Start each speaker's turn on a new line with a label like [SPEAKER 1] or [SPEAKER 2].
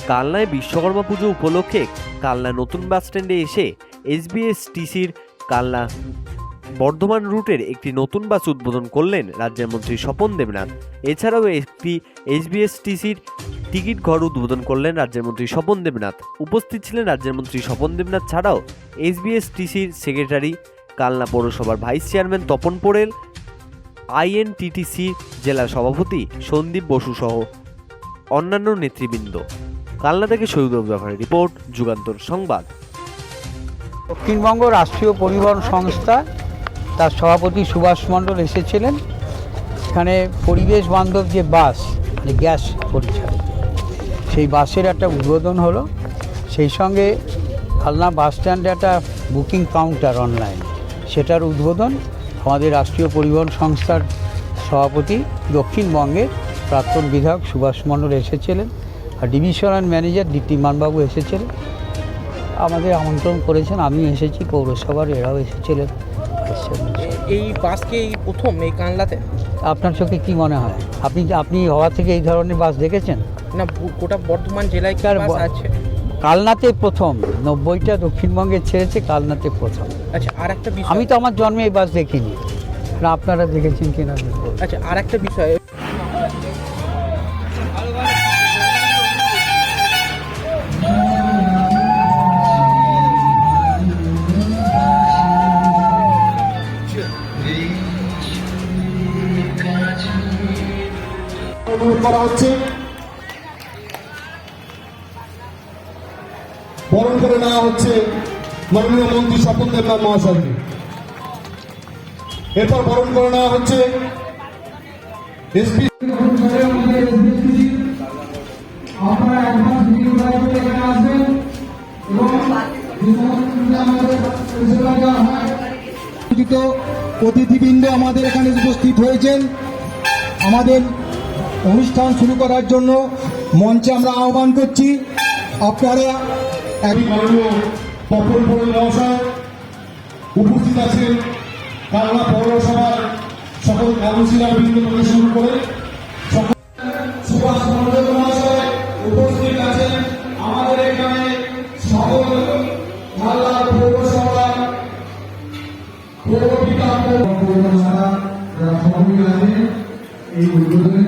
[SPEAKER 1] কালনায় বিশ্বকর্মা পুজো উপলক্ষে কালনা নতুন বাস স্ট্যান্ডে এসে এসবিএসটিসির কালনা বর্ধমান রুটের একটি নতুন বাস উদ্বোধন করলেন রাজ্যের মন্ত্রী স্বপন দেবনাথ। এছাড়াও একটি এসবিএসটিসির টিকিট ঘর উদ্বোধন করলেন রাজ্যের মন্ত্রী স্বপন দেবনাথ। উপস্থিত ছিলেন রাজ্যের মন্ত্রী স্বপন দেবনাথ ছাড়াও এসবিএসটিসির সেক্রেটারি, কালনা পৌরসভার vice chairman Tapan Porel, INTTC জেলা সভাপতি সন্দীপ বসু সহ অন্যান্য নেতৃবৃন্দ। কালনা থেকে শহীদুল জাফরের রিপোর্ট, যুগান্তর সংবাদ।
[SPEAKER 2] দক্ষিণবঙ্গ রাষ্ট্রীয় পরিবহন সংস্থা তার সভাপতি সুভাষ মণ্ডল এসেছিলেন। এখানে পরিবেশ বান্ধব যে বাস, মানে গ্যাস পরিচালিত, সেই বাসের একটা উদ্বোধন হলো। সেই সঙ্গে কালনা বাস স্ট্যান্ডে একটা বুকিং কাউন্টার অনলাইন, সেটার উদ্বোধন আমাদের রাষ্ট্রীয় পরিবহন সংস্থার সভাপতি দক্ষিণবঙ্গের প্রাক্তন বিধায়ক সুভাষ মণ্ডল এসেছিলেন, আর ডিভিশনাল ম্যানেজার দীপ্তিমানবাবু এসেছিলেন। আমাদের আমন্ত্রণ করেছেন, আমিও এসেছি, পৌরসভার এরাও এসেছিলেন।
[SPEAKER 3] এই বাসকে এই প্রথম এই কালনাতে?
[SPEAKER 2] আপনার চোখে কি মনে হয়? আপনি হওয়া থেকে এই ধরনের বাস দেখেছেন?
[SPEAKER 3] না, গোটা বর্ধমান জেলায় কি বাস আছে?
[SPEAKER 2] কালনাতে প্রথম, 90টা দক্ষিণবঙ্গে ছেড়েছে, কালনাতে প্রথম।
[SPEAKER 3] আচ্ছা, আর একটা বিষয়,
[SPEAKER 2] আমি তো আমার জন্মে এই বাস দেখিনি, না আপনারা দেখেছেন কিনা?
[SPEAKER 3] আচ্ছা, আর একটা বিষয়,
[SPEAKER 4] করা হচ্ছে, বরণ করে নেওয়া হচ্ছে মাননীয় মন্ত্রী স্বপন দেবনাথ মহাশয়কে। এরপর বরণ করে নেওয়া হচ্ছে এসপি। অতিথিবৃন্দ আমাদের এখানে উপস্থিত হয়েছেন। আমাদের অনুষ্ঠান শুরু করার জন্য মঞ্চে আমরা আহ্বান করছি। আপনারা তপন পোড়েল মহাশয় উপস্থিত আছেন, কালনা পৌরসভার সকল কাউন্সিলর বৃন্দ থেকে শুরু করে সকল সুভাষ মণ্ডল মহাশয় উপস্থিত আছেন। আমাদের এখানে সকল কালনা পৌরসভার পৌর বিকাশ এই উদ্বোধনে